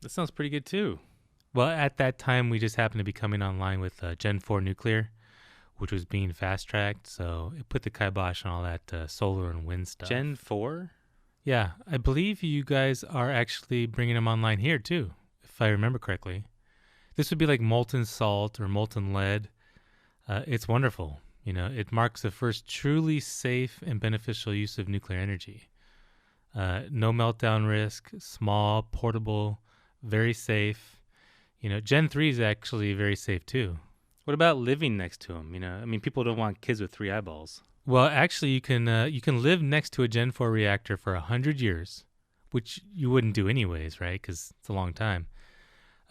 That sounds pretty good too. Well, at that time, we just happened to be coming online with Gen 4 nuclear, which was being fast tracked. So it put the kibosh on all that solar and wind stuff. Gen 4? Yeah, I believe you guys are actually bringing them online here too, if I remember correctly. This would be like molten salt or molten lead. It's wonderful. It marks the first truly safe and beneficial use of nuclear energy. No meltdown risk, small, portable, very safe. Gen 3 is actually very safe too. What about living next to them? People don't want kids with 3 eyeballs. Well, actually, you can live next to a Gen 4 reactor for 100 years, which you wouldn't do anyways, right? Because it's a long time.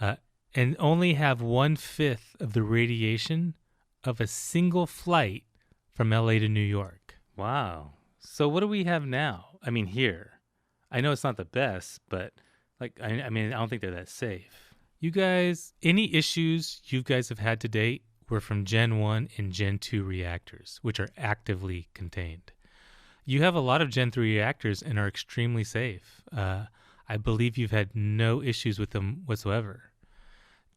And only have 1/5 of the radiation of a single flight from LA to New York. Wow. So what do we have now? Here. I know it's not the best, but I don't think they're that safe. You guys, any issues you guys have had to date were from Gen 1 and Gen 2 reactors, which are actively contained. You have a lot of Gen 3 reactors and are extremely safe. I believe you've had no issues with them whatsoever.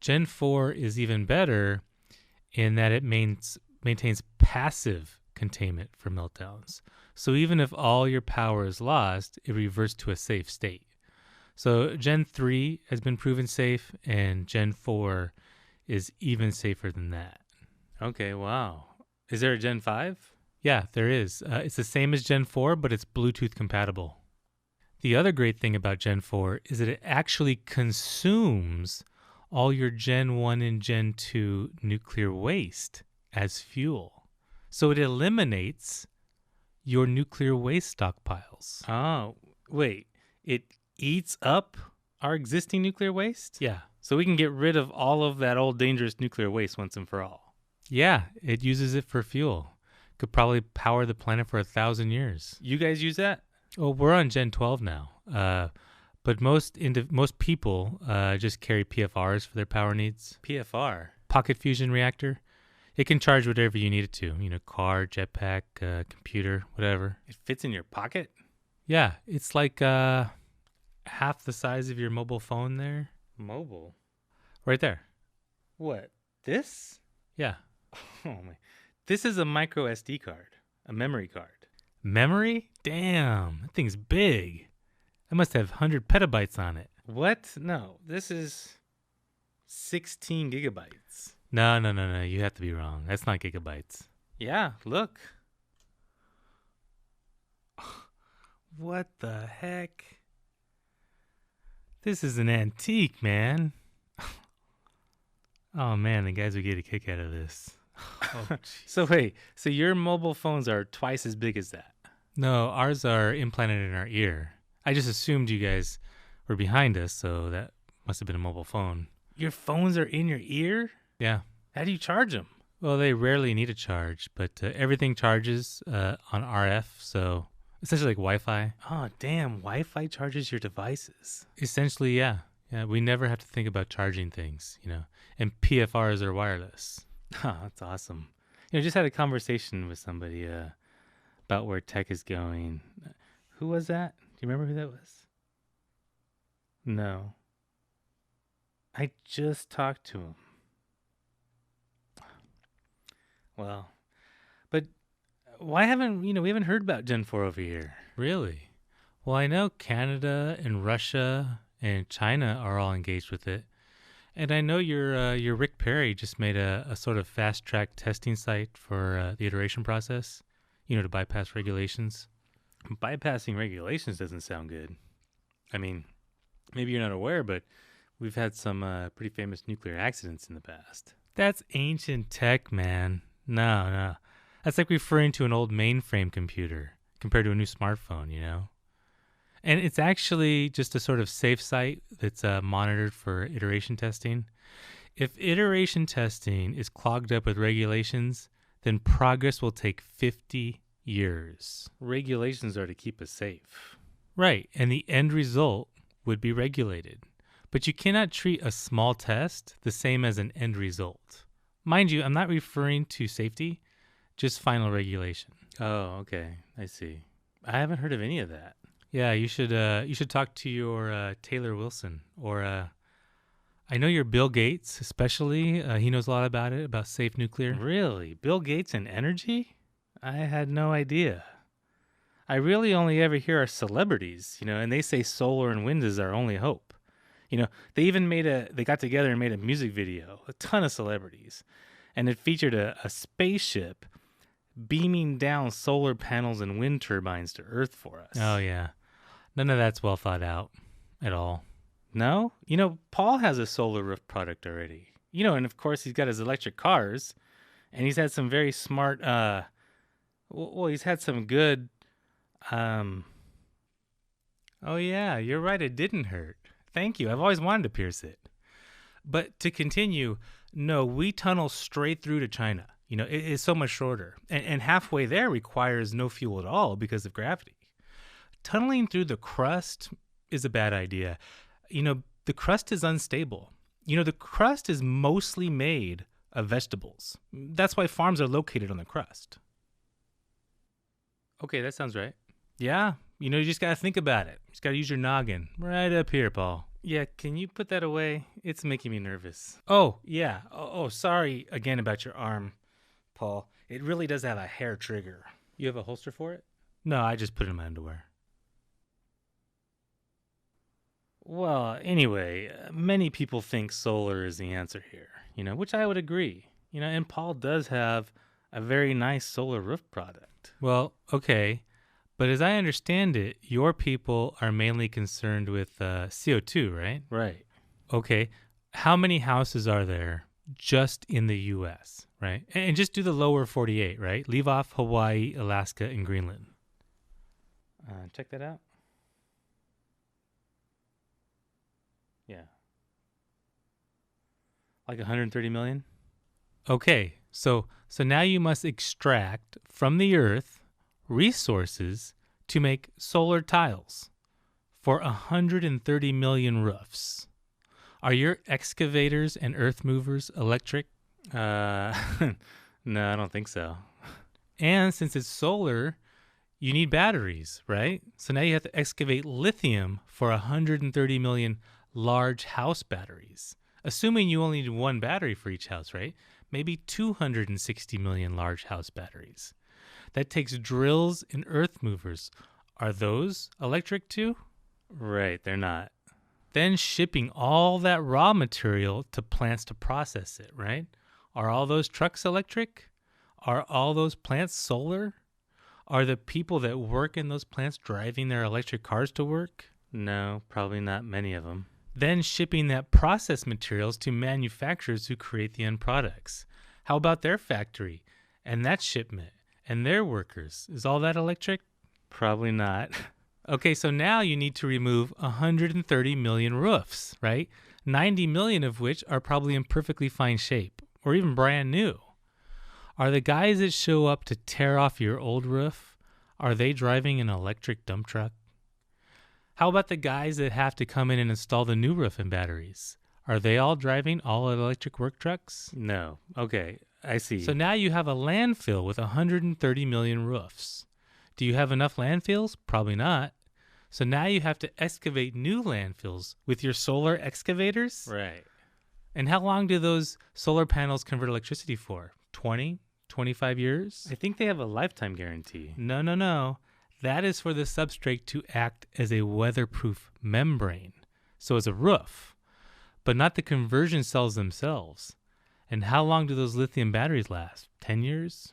Gen 4 is even better in that it maintains passive containment for meltdowns. So even if all your power is lost, it reverts to a safe state. So Gen 3 has been proven safe, and Gen 4 is even safer than that. Okay, wow. Is there a Gen 5? Yeah, there is. It's the same as Gen 4, but it's Bluetooth compatible. The other great thing about Gen 4 is that it actually consumes all your Gen 1 and Gen 2 nuclear waste as fuel. So it eliminates your nuclear waste stockpiles. Oh, wait. It eats up our existing nuclear waste? Yeah. So we can get rid of all of that old dangerous nuclear waste once and for all. Yeah, it uses it for fuel. Could probably power the planet for 1,000 years. You guys use that? Oh, we're on Gen 12 now. But most people just carry PFRs for their power needs. PFR? Pocket fusion reactor. It can charge whatever you need it to. Car, jetpack, computer, whatever. It fits in your pocket? Yeah, it's like half the size of your mobile phone there. Mobile? Right there. What? This? Yeah. Oh my. This is a micro SD card. A memory card. Memory? Damn, that thing's big. It must have 100 petabytes on it. What? No, this is 16 gigabytes. No. You have to be wrong. That's not gigabytes. Yeah, look. What the heck? This is an antique, man. Oh, man, the guys would get a kick out of this. Oh, so wait, so your mobile phones are twice as big as that? No, ours are implanted in our ear. I just assumed you guys were behind us, so that must have been a mobile phone. Your phones are in your ear? Yeah. How do you charge them? Well, they rarely need a charge, but everything charges on RF, so essentially like Wi-Fi. Oh, damn, Wi-Fi charges your devices. Essentially, yeah. Yeah, we never have to think about charging things, and PFRs are wireless. Oh, that's awesome. Just had a conversation with somebody about where tech is going. Who was that? Do you remember who that was? No. I just talked to him. Well, but why haven't, we haven't heard about Gen 4 over here. Really? Well, I know Canada and Russia and China are all engaged with it. And I know your Rick Perry just made a sort of fast-track testing site for the iteration process, to bypass regulations. Bypassing regulations doesn't sound good. Maybe you're not aware, but we've had some pretty famous nuclear accidents in the past. That's ancient tech, man. No. That's like referring to an old mainframe computer compared to a new smartphone, And it's actually just a sort of safe site that's monitored for iteration testing. If iteration testing is clogged up with regulations, then progress will take 50 years. Regulations are to keep us safe. Right, and the end result would be regulated. But you cannot treat a small test the same as an end result. Mind you, I'm not referring to safety, just final regulation. Oh, okay. I see. I haven't heard of any of that. Yeah, you should talk to your Taylor Wilson or I know you're Bill Gates, especially. He knows a lot about it, about safe nuclear. Really? Bill Gates and energy? I had no idea. I really only ever hear our celebrities, and they say solar and wind is our only hope. They even they got together and made a music video, a ton of celebrities, and it featured a spaceship beaming down solar panels and wind turbines to Earth for us. Oh, yeah. None of that's well thought out at all. No? Paul has a solar roof product already. And of course he's got his electric cars, and he's had some very smart, he's had some good, Oh, yeah, you're right. It didn't hurt. Thank you. I've always wanted to pierce it. But to continue, no, we tunnel straight through to China. It's so much shorter. And halfway there requires no fuel at all because of gravity. Tunneling through the crust is a bad idea. The crust is unstable. The crust is mostly made of vegetables. That's why farms are located on the crust. Okay, that sounds right. Yeah, you just got to think about it. You just got to use your noggin. Right up here, Paul. Yeah, can you put that away? It's making me nervous. Oh, yeah. Oh, sorry again about your arm, Paul. It really does have a hair trigger. You have a holster for it? No, I just put it in my underwear. Well, anyway, many people think solar is the answer here, which I would agree. And Paul does have a very nice solar roof product. Well, okay. But as I understand it, your people are mainly concerned with CO2, right? Right. Okay. How many houses are there just in the U.S., right? And just do the lower 48, right? Leave off Hawaii, Alaska, and Greenland. Check that out. Yeah. Like 130 million? Okay. So now you must extract from the earth resources to make solar tiles for 130 million roofs. Are your excavators and earth movers electric? No, I don't think so. And since it's solar, you need batteries, right? So now you have to excavate lithium for 130 million large house batteries. Assuming you only need one battery for each house, right? Maybe 260 million large house batteries. That takes drills and earth movers. Are those electric too? Right, they're not. Then shipping all that raw material to plants to process it, right? Are all those trucks electric? Are all those plants solar? Are the people that work in those plants driving their electric cars to work? No, probably not many of them. Then shipping that process materials to manufacturers who create the end products. How about their factory and that shipment and their workers? Is all that electric? Probably not. Okay, so now you need to remove 130 million roofs, right? 90 million of which are probably in perfectly fine shape or even brand new. Are the guys that show up to tear off your old roof, are they driving an electric dump truck? How about the guys that have to come in and install the new roof and batteries? Are they all driving all electric work trucks? No. Okay, I see. So now you have a landfill with 130 million roofs. Do you have enough landfills? Probably not. So now you have to excavate new landfills with your solar excavators? Right. And how long do those solar panels convert electricity for? 20, 25 years? I think they have a lifetime guarantee. No. That is for the substrate to act as a weatherproof membrane, so as a roof, but not the conversion cells themselves. And how long do those lithium batteries last? 10 years?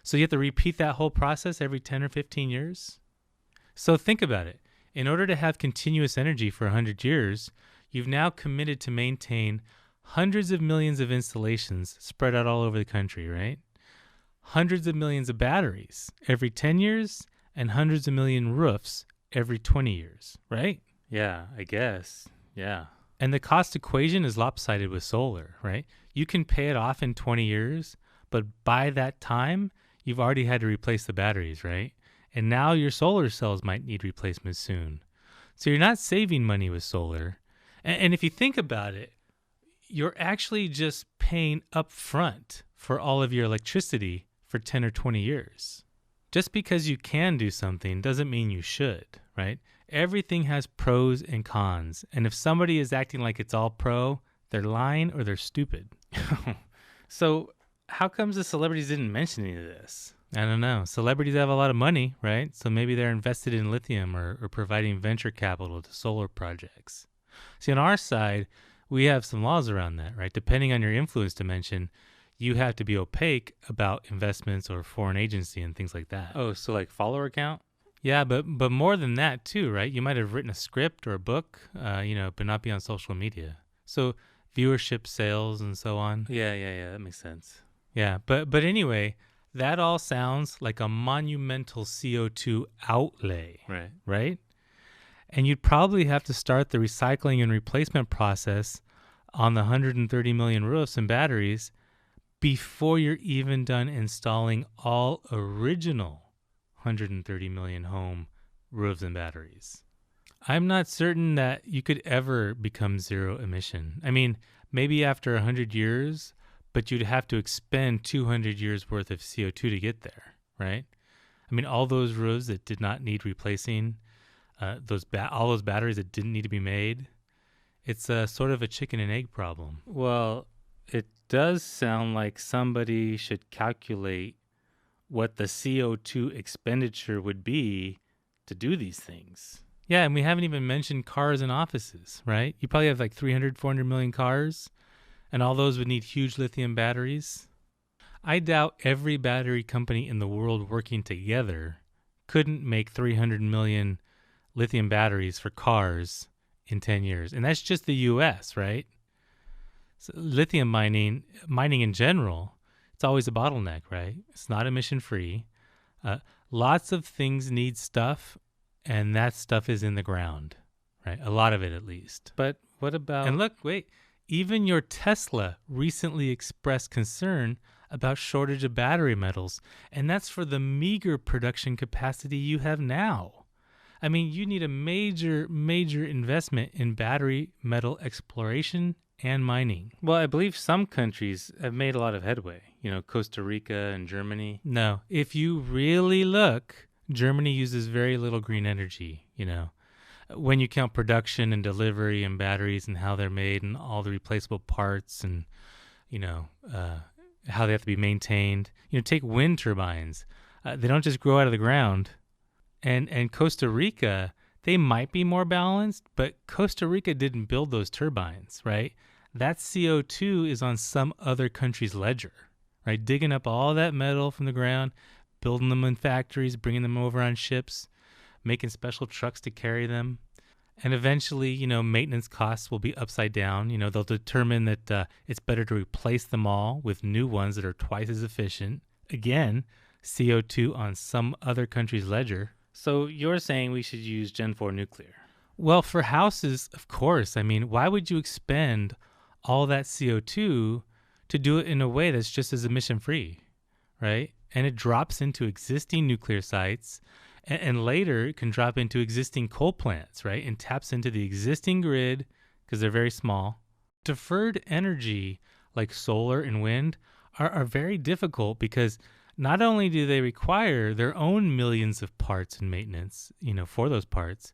So you have to repeat that whole process every 10 or 15 years? So think about it. In order to have continuous energy for 100 years, you've now committed to maintain hundreds of millions of installations spread out all over the country, right? Hundreds of millions of batteries every 10 years and hundreds of million roofs every 20 years, right? Yeah, I guess. Yeah. And the cost equation is lopsided with solar, right? You can pay it off in 20 years, but by that time, you've already had to replace the batteries, right? And now your solar cells might need replacement soon. So you're not saving money with solar. And if you think about it, you're actually just paying up front for all of your electricity for 10 or 20 years. Just because you can do something doesn't mean you should, right? Everything has pros and cons. And if somebody is acting like it's all pro, they're lying or they're stupid. So how comes the celebrities didn't mention any of this? I don't know. Celebrities have a lot of money, right? So maybe they're invested in lithium or providing venture capital to solar projects. See, on our side, we have some laws around that, right? Depending on your influence dimension, you have to be opaque about investments or foreign agency and things like that. Oh, so like follower count? Yeah, but more than that too, right? You might have written a script or a book, but not be on social media. So viewership, sales, and so on. Yeah. That makes sense. Yeah, but anyway, that all sounds like a monumental CO2 outlay, right? And you'd probably have to start the recycling and replacement process on the 130 million roofs and batteries before you're even done installing all original 130 million home roofs and batteries. I'm not certain that you could ever become zero emission. I mean, maybe after 100 years, but you'd have to expend 200 years worth of CO2 to get there, right? I mean, all those roofs that did not need replacing, all those batteries that didn't need to be made, it's sort of a chicken and egg problem. Well, it does sound like somebody should calculate what the CO2 expenditure would be to do these things. Yeah, and we haven't even mentioned cars and offices, right? You probably have like 300, 400 million cars, and all those would need huge lithium batteries. I doubt every battery company in the world working together couldn't make 300 million lithium batteries for cars in 10 years. And that's just the US, right? So lithium mining in general, it's always a bottleneck, right? It's not emission free. Lots of things need stuff, and that stuff is in the ground, right? A lot of it, at least. But what about... And look, wait, even your Tesla recently expressed concern about shortage of battery metals, and that's for the meager production capacity you have now. I mean, you need a major investment in battery metal exploration and mining. Well, I believe some countries have made a lot of headway. Costa Rica and Germany. No, if you really look, Germany uses very little green energy, when you count production and delivery and batteries and how they're made and all the replaceable parts and, how they have to be maintained. Take wind turbines. They don't just grow out of the ground. And Costa Rica, they might be more balanced, but Costa Rica didn't build those turbines, right? That CO2 is on some other country's ledger, right? Digging up all that metal from the ground, building them in factories, bringing them over on ships, making special trucks to carry them. And eventually, maintenance costs will be upside down. They'll determine that it's better to replace them all with new ones that are twice as efficient. Again, CO2 on some other country's ledger. So you're saying we should use Gen 4 nuclear? Well, for houses, of course. I mean, why would you expend all that CO2 to do it in a way that's just as emission-free, right? And it drops into existing nuclear sites, and later it can drop into existing coal plants, right? And taps into the existing grid because they're very small. Deferred energy like solar and wind are very difficult because not only do they require their own millions of parts and maintenance, for those parts,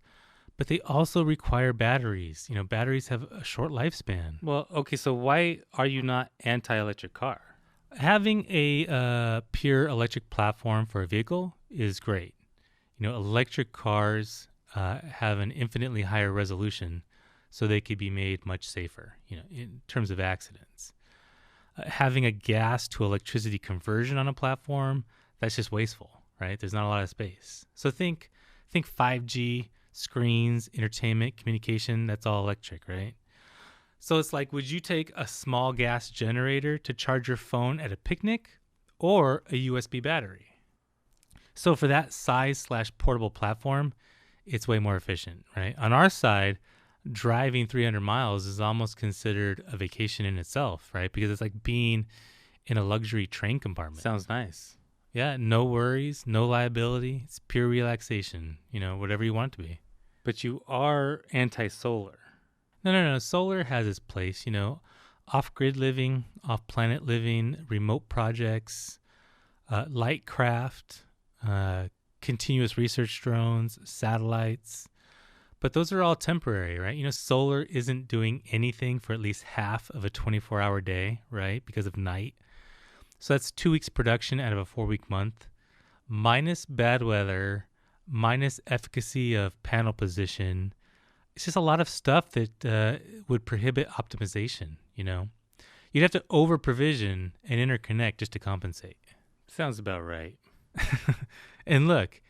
but they also require batteries. Batteries have a short lifespan. Well, okay, so why are you not anti-electric car? Having a pure electric platform for a vehicle is great. Electric cars have an infinitely higher resolution, so they could be made much safer, in terms of accidents. Having a gas to electricity conversion on a platform, that's just wasteful, right? There's not a lot of space. So think 5G, screens, entertainment, communication, that's all electric, right? So it's like, would you take a small gas generator to charge your phone at a picnic or a USB battery? So for that size/portable platform, it's way more efficient, right? On our side, driving 300 miles is almost considered a vacation in itself, right? Because it's like being in a luxury train compartment. Sounds nice. Yeah, no worries, no liability. It's pure relaxation, whatever you want it to be. But you are anti-solar. No. Solar has its place, off-grid living, off-planet living, remote projects, light craft, continuous research drones, satellites. But those are all temporary, right? Solar isn't doing anything for at least half of a 24-hour day, right? Because of night. So that's 2 weeks production out of a 4-week month, minus bad weather, minus efficacy of panel position. It's just a lot of stuff that would prohibit optimization. You'd have to over provision and interconnect just to compensate. Sounds about right. And look,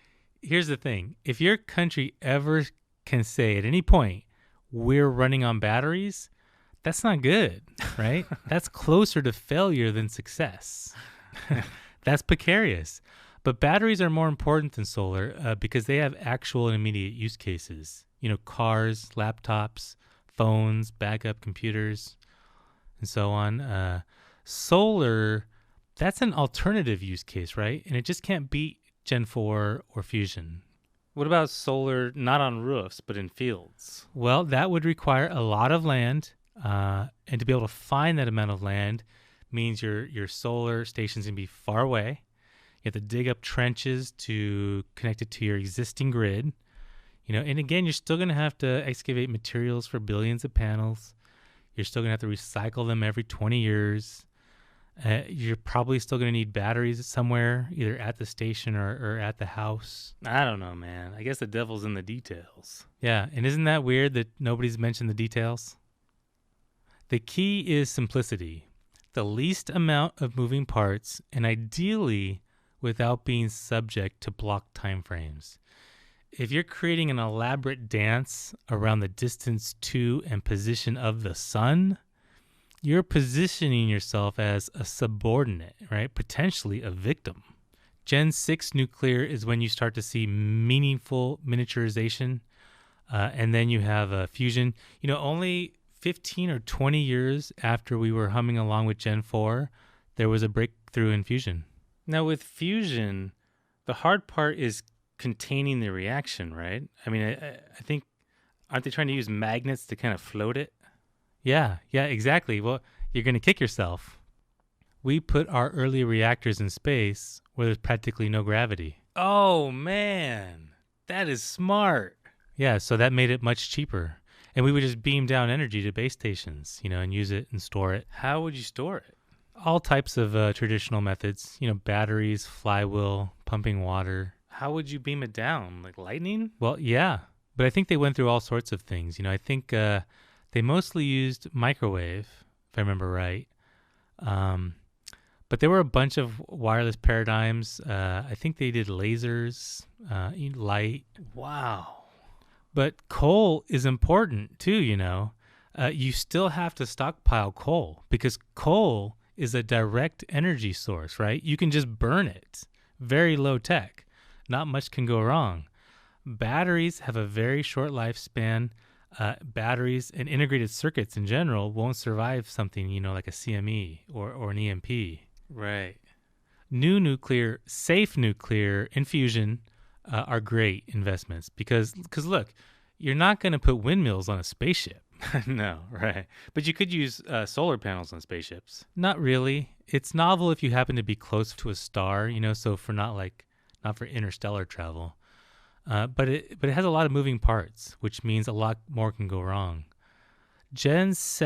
here's the thing. If your country ever can say at any point, we're running on batteries, that's not good, right? That's closer to failure than success. That's precarious. But batteries are more important than solar because they have actual and immediate use cases. Cars, laptops, phones, backup computers, and so on. Solar, that's an alternative use case, right? And it just can't beat Gen 4 or Fusion. What about solar not on roofs, but in fields? Well, that would require a lot of land, and to be able to find that amount of land means your solar station's going to be far away. You have to dig up trenches to connect it to your existing grid. And again, you're still going to have to excavate materials for billions of panels. You're still going to have to recycle them every 20 years. You're probably still going to need batteries somewhere, either at the station or at the house. I don't know, man. I guess the devil's in the details. Yeah, and isn't that weird that nobody's mentioned the details? The key is simplicity. The least amount of moving parts, and ideally without being subject to block timeframes. If you're creating an elaborate dance around the distance to and position of the sun, you're positioning yourself as a subordinate, right? Potentially a victim. Gen 6 nuclear is when you start to see meaningful miniaturization, and then you have fusion. Only 15 or 20 years after we were humming along with Gen 4, there was a breakthrough in fusion. Now with fusion, the hard part is containing the reaction, right? I mean, I think, aren't they trying to use magnets to kind of float it? Yeah, exactly. Well, you're going to kick yourself. We put our early reactors in space where there's practically no gravity. Oh, man. That is smart. Yeah, so that made it much cheaper. And we would just beam down energy to base stations, and use it and store it. How would you store it? All types of traditional methods, batteries, flywheel, pumping water. How would you beam it down? Like lightning? Well, yeah, but I think they went through all sorts of things. I think they mostly used microwave, if I remember right. But there were a bunch of wireless paradigms. I think they did lasers, light. Wow. But coal is important too, You still have to stockpile coal because coal is a direct energy source, right? You can just burn it. Very low tech. Not much can go wrong. Batteries have a very short lifespan. Batteries and integrated circuits in general won't survive something, like a CME or an EMP. Right. New nuclear, safe nuclear, and fusion are great investments because look, you're not going to put windmills on a spaceship. No, right. But you could use solar panels on spaceships. Not really. It's novel if you happen to be close to a star, so for not for interstellar travel. But it has a lot of moving parts, which means a lot more can go wrong. Gen 6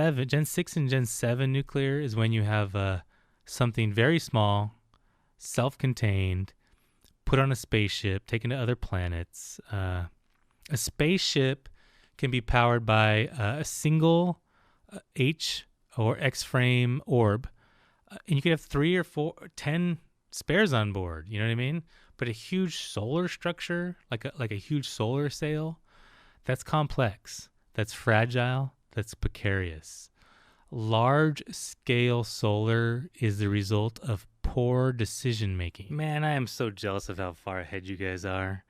and Gen 7 nuclear is when you have something very small, self-contained, put on a spaceship, taken to other planets. A spaceship can be powered by a single H or X frame orb, and you could have 3 or 4, 10 spares on board. You know what I mean? But a huge solar structure, like a huge solar sail, that's complex, that's fragile, that's precarious. Large scale solar is the result of poor decision making. Man, I am so jealous of how far ahead you guys are.